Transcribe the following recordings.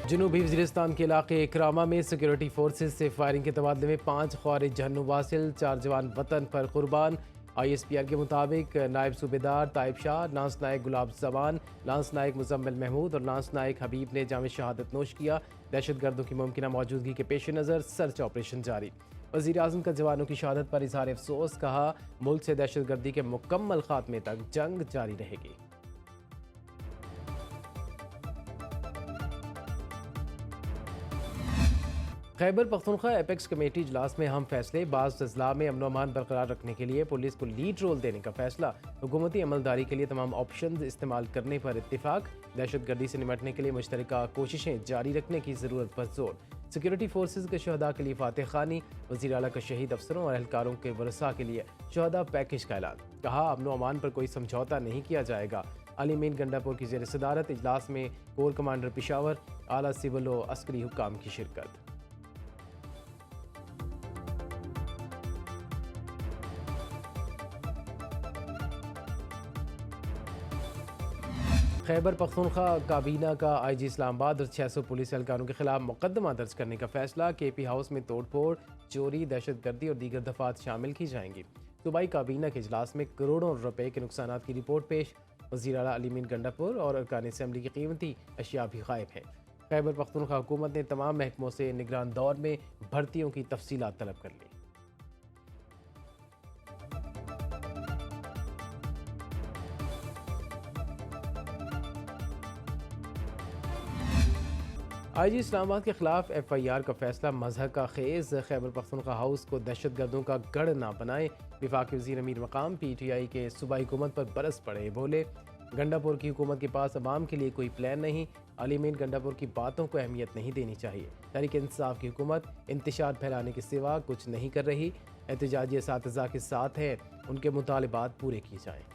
जनूबी वज़ीरिस्तान के इलाके इकरामा में सिक्योरिटी फोर्सेज से फायरिंग के तबादले में 5 ख्वारिज जहन्नुम वासिल, 4 जवान वतन पर कुर्बान। ISPR के मुताबिक नायब सूबेदार ताइब शाह, लांस नायक गुलाब जमान, लांस नायक मुजम्मिल महमूद और लांस नायक हबीब ने जाम शहादत नोश किया। दहशत गर्दों की मुमकिन मौजूदगी के पेश नज़र सर्च ऑपरेशन जारी। वज़ीर आज़म का जवानों की शहादत पर इजहार अफसोस, कहा मुल्क से दहशत गर्दी के मुकम्मल खात्मे तक जंग जारी रहेगी। खैबर पख्तूनख्वा एपेक्स कमेटी इजलास में हम फैसले। बाज़ अजला में अमन अमान बरकरार रखने के लिए पुलिस को लीड रोल देने का फैसला। हुकूमती अमलदारी के लिए तमाम ऑप्शन इस्तेमाल करने पर इत्तिफाक। दहशत गर्दी से निमटने के लिए मुश्तरका कोशिशें जारी रखने की ज़रूरत पर जोर। सिक्योरिटी फोर्सेज के शहदा के लिए फातह खानी। वज़ीर आला का शहीद अफसरों और एहलकारों के वरसा के लिए शहदा पैकेज का ऐलान। कहा अमन अमान पर कोई समझौता नहीं किया जाएगा। अली मीन गंडापुर की ज़ेर सदारत इजलास में कोर कमांडर पिशावर, आला सिविल व अस्करी हुक्काम की शिरकत। खैबर पख्तूनख्वा काबीना का IG इस्लामाबाद और 600 पुलिस एहलकारों के खिलाफ मुकदमा दर्ज करने का फैसला। KP हाउस में तोड़फोड़, चोरी, दहशत गर्दी और दीगर दफात शामिल की जाएंगी। सूबाई काबीना के इजलास में करोड़ों रुपए के नुकसानात की रिपोर्ट पेश। वज़ीर आला अली मीन गंडापुर और अरकान असम्बली की कीमती अशिया भी गायब हैं। खैबर पख्तूनख्वा हुकूमत ने तमाम महकमों से निगरान दौर में भर्तियों की तफसीलात तलब कर ली। IG इस्लामाबाद के खिलाफ FIR का फैसला मजहब का खेज। खैबर पख्तूनख्वा हाउस को दहशत गर्दों का गढ़ ना बनाए। वफाकी वज़ीर अमीर मकाम PTI के सूबाई हुकूमत पर बरस पड़े, बोले गंडापुर की हुकूमत के पास अवाम के लिए कोई प्लान नहीं। अली मीन गंडापुर की बातों को अहमियत नहीं देनी चाहिए। तहरीक इंसाफ की हुकूमत इंतशार फैलाने के सिवा कुछ नहीं कर रही। एहतजाजी असातिज़ा के साथ है, उनके मुतालिबात पूरे किए जाएँ।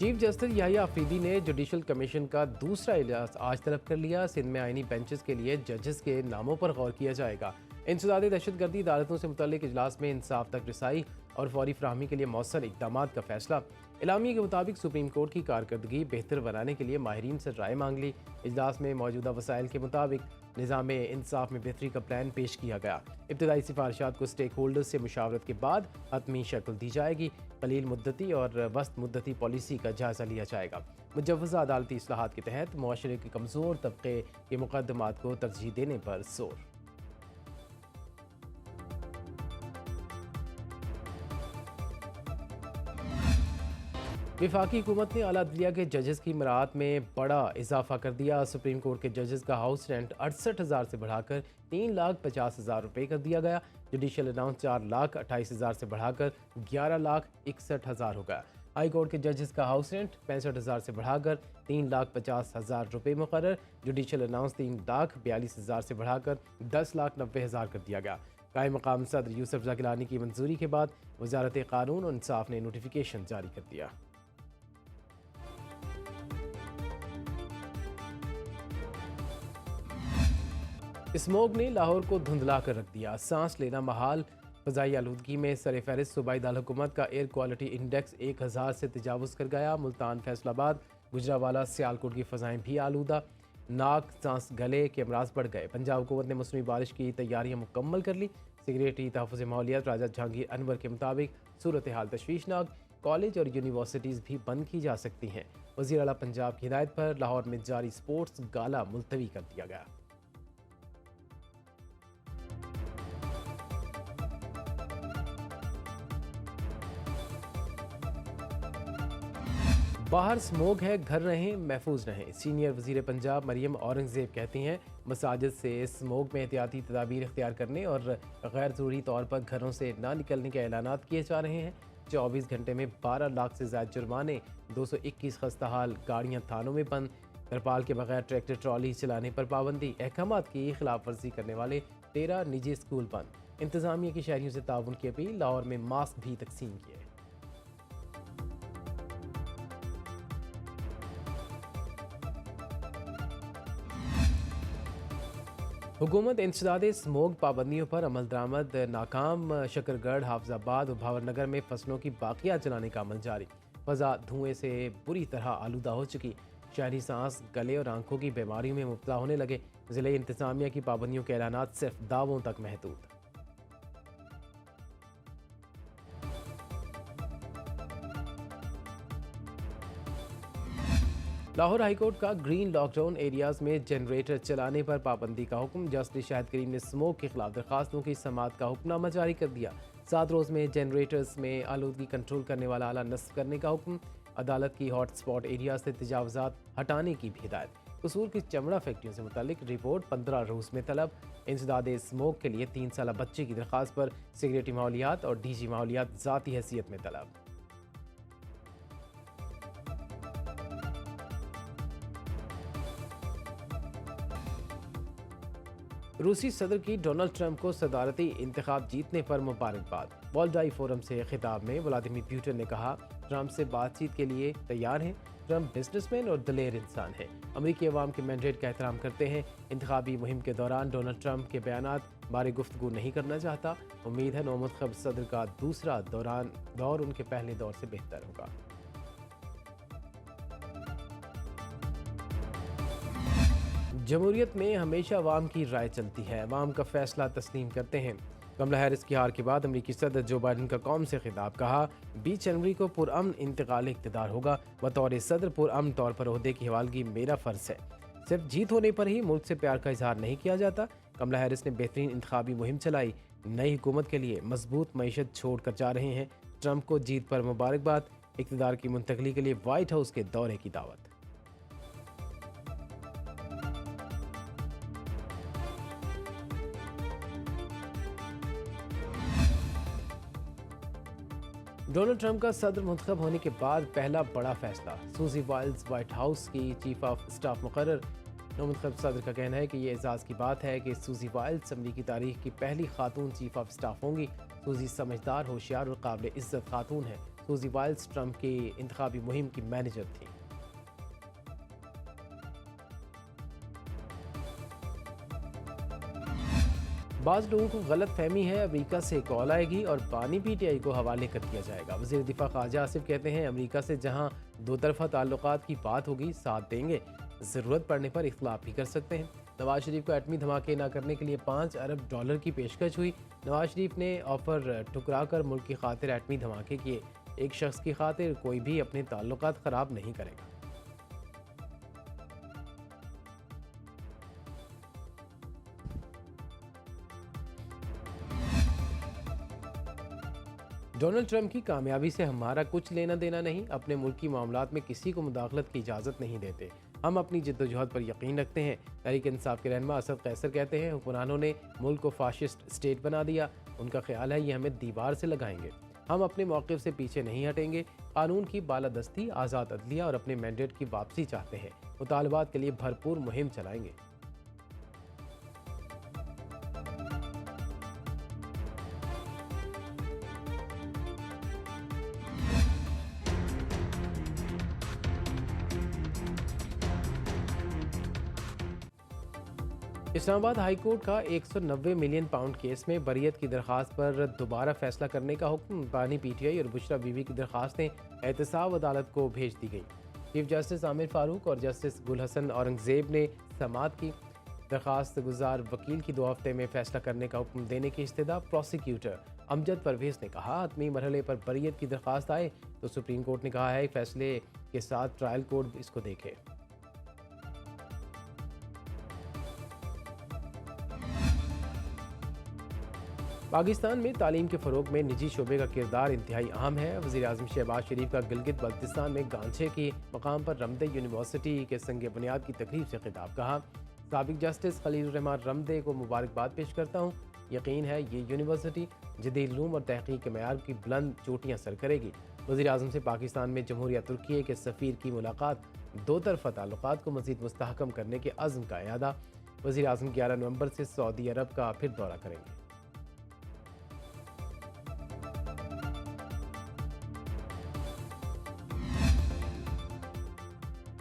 चीफ जस्टिस याहिया अफरीदी ने जुडिशल कमीशन का दूसरा इजलास आज तलब कर लिया। सिंध में आईनी बेंचेस के लिए जजेस के नामों पर गौर किया जाएगा। इंसदादी दहशतगर्दी अदालतों से मुतल्लिक इजलास में इंसाफ तक रसाई और फौरी फ्राहमी के लिए मौसर इकदाम का फैसला। इलामिया के मुताबिक सुप्रीम कोर्ट की कारकर्दगी बेहतर बनाने के लिए माहिरीन से राय मांग ली। इजलास में मौजूदा वसाइल के मुताबिक निज़ाम इंसाफ में बेहतरी का प्लान पेश किया गया। इब्तदाई सिफारिशात को स्टेक होल्डर्स से मुशावरत के बाद हतमी शक्ल दी जाएगी। कलील मुद्दती और वस्त मुद्दती पॉलिसी का जायजा लिया जाएगा। मुजव्वज़ा अदालती इस्लाहात के तहत मुआशरे के कमज़ोर तबके के मुकदमात को तरजीह देने पर जोर। वफाकी हुकूमत ने आला अदलिया के जजेस की मराहत में बड़ा इजाफा कर दिया। सुप्रीम कोर्ट के जजेस का हाउस रेंट 68,000 से बढ़ाकर 3,50,000 रुपये कर दिया गया। जुडिशल अलाउंस 4,28,000 से बढ़ाकर 11,61,000 हो गया। हाई कोर्ट के जजेस का हाउस रेंट 65,000 से बढ़ाकर 3,50,000 रुपये मुकर्रर। जुडिशल अलाउंस 3,42,000 से बढ़ाकर 10,90,000 कर दिया गया। कायम मकाम सदर यूसुफ ज़ागिलानी की मंजूरी के बाद वजारत कानून और इंसाफ ने नोटिफिकेशन जारी कर दिया। स्मोग ने लाहौर को धुंधला कर रख दिया, सांस लेना महाल। फ़ज़ाई आलूदगी में सर फहरिस्त सूबाई दारकूमत का एयर क्वालिटी इंडेक्स 1000 से तजावुज़ कर गया। मुल्तान, फैसलाबाद, गुजरावाला, सियालकोट की फ़ज़ाएँ भी आलूदा। नाक, सांस, गले के अमराज बढ़ गए। पंजाब हुकूमत ने मौसमी बारिश की तैयारियां मुकम्मल कर ली। सेक्रेटरी तहफ़्फ़ुज़ माहौलियात राजा जहांगीर अनवर के मुताबिक सूरत हाल तशवीशनाक, कॉलेज और यूनिवर्सिटीज़ भी बंद की जा सकती हैं। वज़ीर आला पंजाब की हिदायत पर लाहौर में जारी स्पोर्ट्स गाला मुलतवी कर दिया गया। बाहर स्मोक है, घर रहें, महफूज रहें। सीनियर वज़ीर पंजाब मरियम औरंगज़ेब कहती हैं मसाजिद से स्मोक में एहतियाती तदाबीर इख्तियार करने और गैर ज़रूरी तौर पर घरों से ना निकलने के ऐलानात किए जा रहे हैं। 24 घंटे में 12 लाख से ज़्यादा जुर्माने, 221 खस्ताहाल गाड़ियाँ थानों में बंद, तरपाल के बगैर ट्रैक्टर ट्रॉली चलाने पर पाबंदी, अहकामात की खिलाफ वर्जी करने वाले 13 निजी स्कूल बंद। इंतज़ामिया की शहरियों से ताउन की अपील। लाहौर में मास्क भी तकसीम किए। हुकूमत इंसदाद स्मोक पाबंदियों पर अमल दरामद नाकाम। शकरगढ़, हाफजाबाद और भावरनगर में फसलों की बाकियात जलाने का अमल जारी। फजा धुएं से बुरी तरह आलूदा हो चुकी। शहरी सांस, गले और आंखों की बीमारियों में मुब्तला होने लगे। ज़िले इंतजामिया की पाबंदियों के ऐलानात सिर्फ दावों तक महदूद। लाहौर हाईकोर्ट का ग्रीन लॉकडाउन एरियाज में जनरेटर चलाने पर पाबंदी का हुक्म। जस्टिस शाहिद करीम ने स्मोक के खिलाफ दरखास्तों की समाअत का हुक्मनामा जारी कर दिया। 7 रोज़ में जनरेटर्स में आलूदगी कंट्रोल करने वाला आला नस्ब करने का हुक्म। अदालत की हॉट स्पॉट एरिया से तजावजात हटाने की भी हिदायत। कसूर की चमड़ा फैक्ट्रियों से मुतालिक रिपोर्ट 15 रोज़ में तलब। इंसदाद स्मोक के लिए 3 साल बच्चे की दरखास्त पर सिगरेटी माहौलियात और DG माहौलियात ज़ाती हैसियत में तलब। रूसी सदर की डोनाल्ड ट्रंप को सदारती इंतखाब जीतने पर मुबारकबाद। वॉल्डाई फोरम से खिताब में व्लादिमीर पुतिन ने कहा, ट्रंप से बातचीत के लिए तैयार हैं। ट्रंप बिजनेसमैन और दलेर इंसान है। अमरीकी अवाम के मैंडेट का एहतराम करते हैं। इंतखाबी मुहिम के दौरान डोनाल्ड ट्रंप के बयानात बारे गुफ्तगू नहीं करना चाहता। उम्मीद है नौमुंतखब सदर का दूसरा दौर उनके पहले दौर से बेहतर होगा। जमहूरियत में हमेशा अवाम की राय चलती है, अवाम का फैसला तस्लीम करते हैं। कमला हैरिस की हार के बाद अमरीकी सदर जो बाइडन का कौम से खिताब। कहा, 20 जनवरी को पुरअमन इंतकाल इक़्तिदार होगा। बतौर सदर पुरअमन तौर पर ओहदे की हवालगी मेरा फ़र्ज़ है। सिर्फ जीत होने पर ही मुल्क से प्यार का इजहार नहीं किया जाता। कमला हैरिस ने बेहतरीन इंतखाबी मुहिम चलाई। नई हुकूमत के लिए मजबूत मईशत छोड़ कर जा रहे हैं। ट्रंप को जीत पर मुबारकबाद। इक़्तिदार की मुंतकली के लिए वाइट हाउस के दौरे की दावत। डोनाल्ड ट्रंप का सदर मुंतखब होने के बाद पहला बड़ा फैसला। सूजी वाइल्स व्हाइट हाउस की चीफ ऑफ स्टाफ मुकर्रर। नौमुंतखब सदर का कहना है कि यह एजाज़ की बात है कि सूजी वाइल्स अमरीकी तारीख की पहली खातून चीफ ऑफ स्टाफ होंगी। सूजी समझदार, होशियार और काबिल इज्जत खातून है। सूजी वाइल्स ट्रंप की इंतखाबी मुहिम की मैनेजर थी। बाज़ लोगों को गलत फहमी है, अमेरिका से कॉल आएगी और बानी PTI को हवाले कर दिया जाएगा। वज़ीर दिफा ख्वाजा आसिफ कहते हैं, अमेरिका से जहां दो तरफा ताल्लुकात की बात होगी साथ देंगे, ज़रूरत पड़ने पर इख्तलाफ भी कर सकते हैं। नवाज शरीफ को एटमी धमाके न करने के लिए $5 अरब की पेशकश हुई। नवाज शरीफ ने ऑफर ठुकरा कर मुल्क की खातिर एटमी धमाके किए। एक शख्स की खातिर कोई भी अपने ताल्लुकात ख़राब नहीं करेगा। डोनाल्ड ट्रंप की कामयाबी से हमारा कुछ लेना देना नहीं। अपने मुल्क की मामलात में किसी को मुदाखलत की इजाज़त नहीं देते। हम अपनी जद्दोजहद पर यकीन रखते हैं। तहरीक इंसाफ के रहनुमा असद कैसर कहते हैं, हुक्मरानों ने मुल्क को फाशिस्ट स्टेट बना दिया। उनका ख्याल है ये हमें दीवार से लगाएंगे। हम अपने मौक़िफ़ से पीछे नहीं हटेंगे। कानून की बालादस्ती, आज़ाद अदलिया और अपने मैंडेट की वापसी चाहते हैं। मुतालबात के लिए भरपूर मुहिम चलाएंगे। इस्लामाबाद हाई कोर्ट का 190 मिलियन पाउंड केस में बरियत की दरखास्त पर दोबारा फैसला करने का हुक्म। बानी PTI और बुशरा बीवी की दरखास्तें एहतसाब अदालत को भेज दी गई। चीफ जस्टिस आमिर फारूक और जस्टिस गुल हसन औरंगजेब ने समाअत की। दरखास्त गुजार वकील की 2 हफ्ते में फैसला करने का हुक्म देने की इस्तदा। प्रोसिक्यूटर अमजद परवेज ने कहा, हतमी मरहले पर बरियत की दरखास्त आए तो सुप्रीम कोर्ट ने कहा है फैसले के साथ ट्रायल कोर्ट इसको देखे। पाकिस्तान में तालीम के फ़रोग में निजी शोबे का किरदार इंतहाई अहम है। वज़ीर आज़म शहबाज शरीफ का गिलगित बल्तिस्तान में गांछे के मकाम पर रमदे यूनिवर्सिटी के संग बुनियाद की तकरीब से खिताब। कहा, साबिक जस्टिस खलील रहमान रमदे को मुबारकबाद पेश करता हूँ। यकीन है ये यूनिवर्सिटी जदीद इल्म और तहक़ीक़ के मयार की बुलंद चोटियाँ सर करेगी। वज़ीर आज़म से पाकिस्तान में जमहूरिया तुर्की के सफ़ीर की मुलाकात। 2 तरफ़ा ताल्लुकात को मज़ीद मुस्तहकम करने के अज़्म का इयादा। वज़ीर आज़म 11 नवंबर से सऊदी अरब का फिर दौरा करेंगे।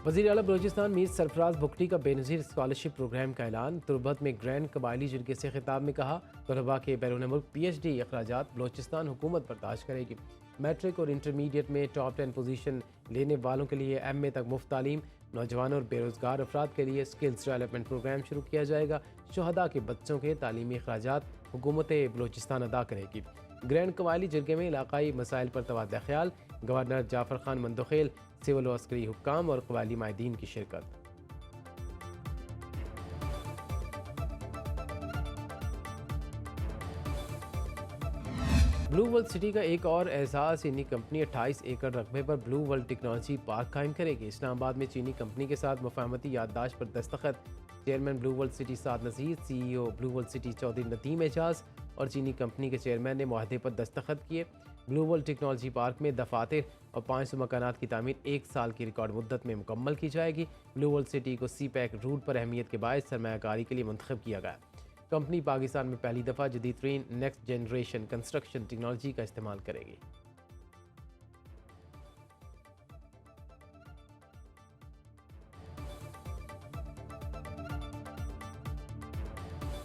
वज़ीर आला बलूचिस्तान मीर सरफराज बुगटी का बेनज़ीर स्कॉलरशिप प्रोग्राम का ऐलान। तुरबत में ग्रैंड कबायली जिरगे से खिताब में कहा, तलबा के बैरून मुल्क PhD अखराजात बलूचिस्तान हुकूमत बर्दाश्त करेगी। मैट्रिक और इंटरमीडिएट में टॉप 10 पोजीशन लेने वालों के लिए MA तक मुफ्त तालीम। नौजवानों और बेरोज़गार अफराद के लिए स्किल्स डेवलपमेंट प्रोग्राम शुरू किया जाएगा। शहदा के बच्चों के तालीमी अखराजात हुकूमत बलूचिस्तान अदा करेगी। ग्रैंड कबायली जिरगे में इलाकाई मसाइल पर तबादला ख्याल। गवर्नर जाफर खान मंदोखेल, सिविल व अस्करी हुक्काम और कबायली माहिदीन की शिरकत। ब्लू वर्ल्ड सिटी का एक और एहसास। चीनी कंपनी 28 एकड़ रकबे पर ब्लू वर्ल्ड टेक्नोलॉजी पार्क कायम करेगी। इस्लामाबाद में चीनी कंपनी के साथ मुफाहमती याददाश्त पर दस्तखत। Chairman blue world city Saad Nazir, CEO blue world city Chaudhry Nadeem Ejaz और चीनी कंपनी के चेयरमैन ने मुआहदे पर दस्तखत किए। ब्लू वर्ल्ड टेक्नोलॉजी पार्क में दफातर और 500 मकानात की तामीर 1 साल की रिकॉर्ड मुद्दत में मुकम्मल की जाएगी। ब्लू वर्ल्ड सिटी को CPEC रूट पर अहमियत के बायस सरमायाकारी के लिए मुंतखब किया गया। कंपनी पाकिस्तान में पहली दफ़ा जदीद तरीन नेक्स्ट जनरेशन कंस्ट्रक्शन टेक्नोलॉजी का इस्तेमाल करेगी।